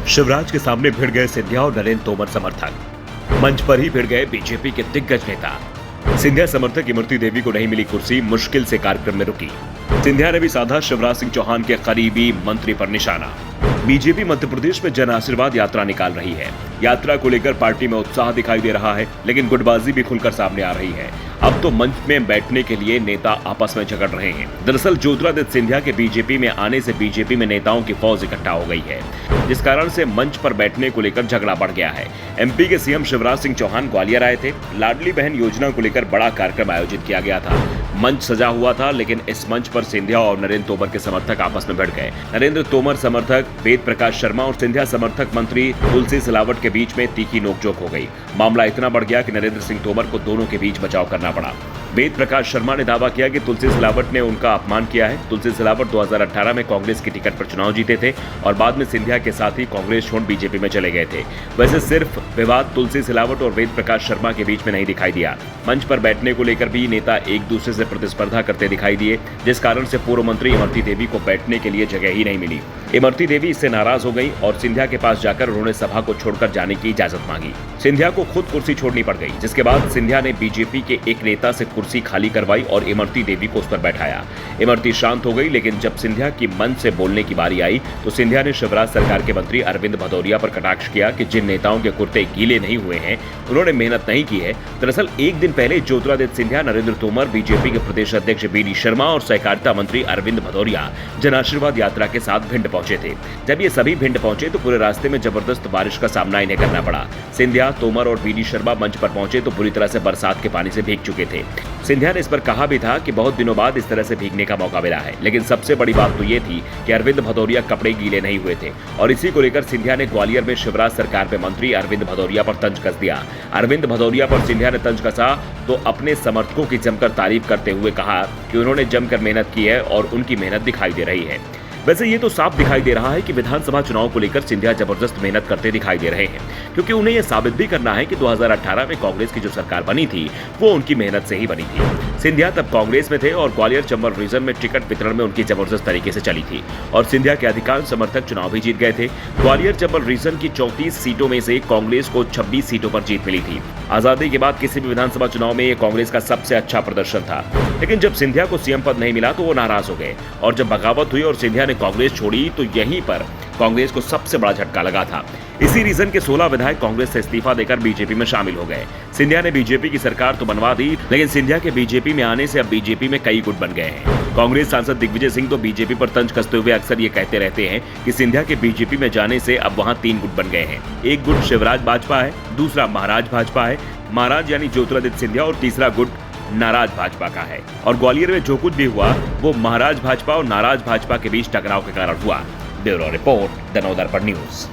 शिवराज के सामने भिड़ गए सिंधिया और नरेंद्र तोमर समर्थक। मंच पर ही भिड़ गए बीजेपी के दिग्गज नेता। सिंधिया समर्थक इमरती देवी को नहीं मिली कुर्सी, मुश्किल से कार्यक्रम में रुकी। सिंधिया ने भी साधा शिवराज सिंह चौहान के करीबी मंत्री पर निशाना। बीजेपी मध्य प्रदेश में जन आशीर्वाद यात्रा निकाल रही है। यात्रा को लेकर पार्टी में उत्साह दिखाई दे रहा है, लेकिन गुटबाजी भी खुलकर सामने आ रही है। अब तो मंच में बैठने के लिए नेता आपस में झगड़ रहे हैं। दरअसल ज्योतिरादित्य सिंधिया के बीजेपी में आने से बीजेपी में नेताओं की फौज इकट्ठा हो गई है, जिस कारण से मंच पर बैठने को लेकर झगड़ा बढ़ गया है। एमपी के सीएम शिवराज सिंह चौहान ग्वालियर आए थे। लाडली बहन योजना को लेकर बड़ा कार्यक्रम आयोजित किया गया था। मंच सजा हुआ था, लेकिन इस मंच पर सिंधिया और नरेंद्र तोमर के समर्थक आपस में भिड़ गए। नरेंद्र तोमर समर्थक वेद प्रकाश शर्मा और सिंधिया समर्थक मंत्री तुलसी सिलावट के बीच में तीखी नोकझोंक हो गई। मामला इतना बढ़ गया कि नरेंद्र सिंह तोमर को दोनों के बीच बचाव करना पड़ा। वेद प्रकाश शर्मा ने दावा किया कि तुलसी सिलावट ने उनका अपमान किया है। तुलसी सिलावट 2018 में कांग्रेस की टिकट पर चुनाव जीते थे और बाद में सिंधिया के साथ ही कांग्रेस छोड़ बीजेपी में चले गए थे। वैसे सिर्फ विवाद तुलसी सिलावट और वेद प्रकाश शर्मा के बीच में नहीं दिखाई दिया। मंच पर बैठने को लेकर भी नेता एक दूसरे से प्रतिस्पर्धा करते दिखाई दिए, जिस कारण से पूर्व मंत्री इमरती देवी को बैठने के लिए जगह ही नहीं मिली। इमरती देवी इससे नाराज हो गई और सिंधिया के पास जाकर उन्होंने सभा को छोड़कर जाने की इजाजत मांगी। सिंधिया को खुद कुर्सी छोड़नी पड़ गई, जिसके बाद सिंधिया ने बीजेपी के एक नेता से कुर्सी खाली करवाई और इमरती देवी को उस पर बैठाया। इमरती शांत हो गई, लेकिन जब सिंधिया की मंच से बोलने की बारी आई तो सिंधिया ने शिवराज सरकार के मंत्री अरविंद भदौरिया पर कटाक्ष किया कि जिन नेताओं के कुर्ते गीले नहीं हुए हैं उन्होंने मेहनत नहीं की है। दरअसल एक दिन पहले ज्योतिरादित्य सिंधिया, नरेंद्र तोमर, बीजेपी के प्रदेश अध्यक्ष बीडी शर्मा और सहकारिता मंत्री अरविंद भदौरिया जन आशीर्वाद यात्रा के साथ भिंड पहुंचे थे। जब ये सभी भिंड पहुंचे तो पूरे रास्ते में जबरदस्त बारिश का सामना इन्हें करना पड़ा। सिंधिया, तोमर और बीडी शर्मा मंच पर पहुंचे तो बुरी तरह से बरसात के पानी से भीग चुके थे। सिंधिया ने इस पर कहा भी था कि बहुत दिनों बाद इस तरह से भीगने का मौका मिला है, लेकिन सबसे बड़ी बात तो ये थी कि अरविंद भदौरिया कपड़े गीले नहीं हुए थे और इसी को लेकर सिंधिया ने ग्वालियर में शिवराज सरकार पे मंत्री अरविंद भदौरिया पर तंज कस दिया। अरविंद भदौरिया पर सिंधिया ने तंज कसा तो अपने समर्थकों की जमकर तारीफ करते हुए कहा कि उन्होंने जमकर मेहनत की है और उनकी मेहनत दिखाई दे रही है। वैसे ये तो साफ दिखाई दे रहा है कि विधानसभा चुनाव को लेकर सिंधिया जबरदस्त मेहनत करते दिखाई दे रहे हैं, क्योंकि उन्हें यह साबित भी करना है कि 2018 में कांग्रेस की जो सरकार बनी थी वो उनकी मेहनत से ही बनी थी। सिंधिया तब कांग्रेस में थे और ग्वालियर चंबल रीजन में टिकट वितरण में उनकी जबरदस्त तरीके से चली थी और सिंधिया के अधिकांश समर्थक चुनाव भी जीत गए थे। ग्वालियर चंबल रीजन की 34 सीटों में से कांग्रेस को 26 सीटों पर जीत मिली थी। आजादी के बाद किसी भी विधानसभा चुनाव में ये कांग्रेस का सबसे अच्छा प्रदर्शन था, लेकिन जब सिंधिया को सीएम पद नहीं मिला तो वो नाराज हो गए और जब बगावत हुई और सिंधिया ने कांग्रेस छोड़ी तो यहीं पर कांग्रेस को सबसे बड़ा झटका लगा था। इसी रीजन के 16 विधायक कांग्रेस से इस्तीफा देकर बीजेपी में शामिल हो गए। सिंधिया ने बीजेपी की सरकार तो बनवा दी, लेकिन सिंधिया के बीजेपी में आने से अब बीजेपी में कई गुट बन गए हैं। कांग्रेस सांसद दिग्विजय सिंह तो बीजेपी पर तंज कसते हुए अक्सर ये कहते रहते हैं कि सिंधिया के बीजेपी में जाने से अब वहां 3 गुट बन गए हैं। एक गुट शिवराज भाजपा है, दूसरा महाराज भाजपा है, महाराज यानी ज्योतिरादित्य सिंधिया, और तीसरा गुट नाराज भाजपा का है। और ग्वालियर में जो कुछ भी हुआ वो महाराज भाजपा और नाराज भाजपा के बीच टकराव के कारण हुआ। Bureau report, the Navdarpan news.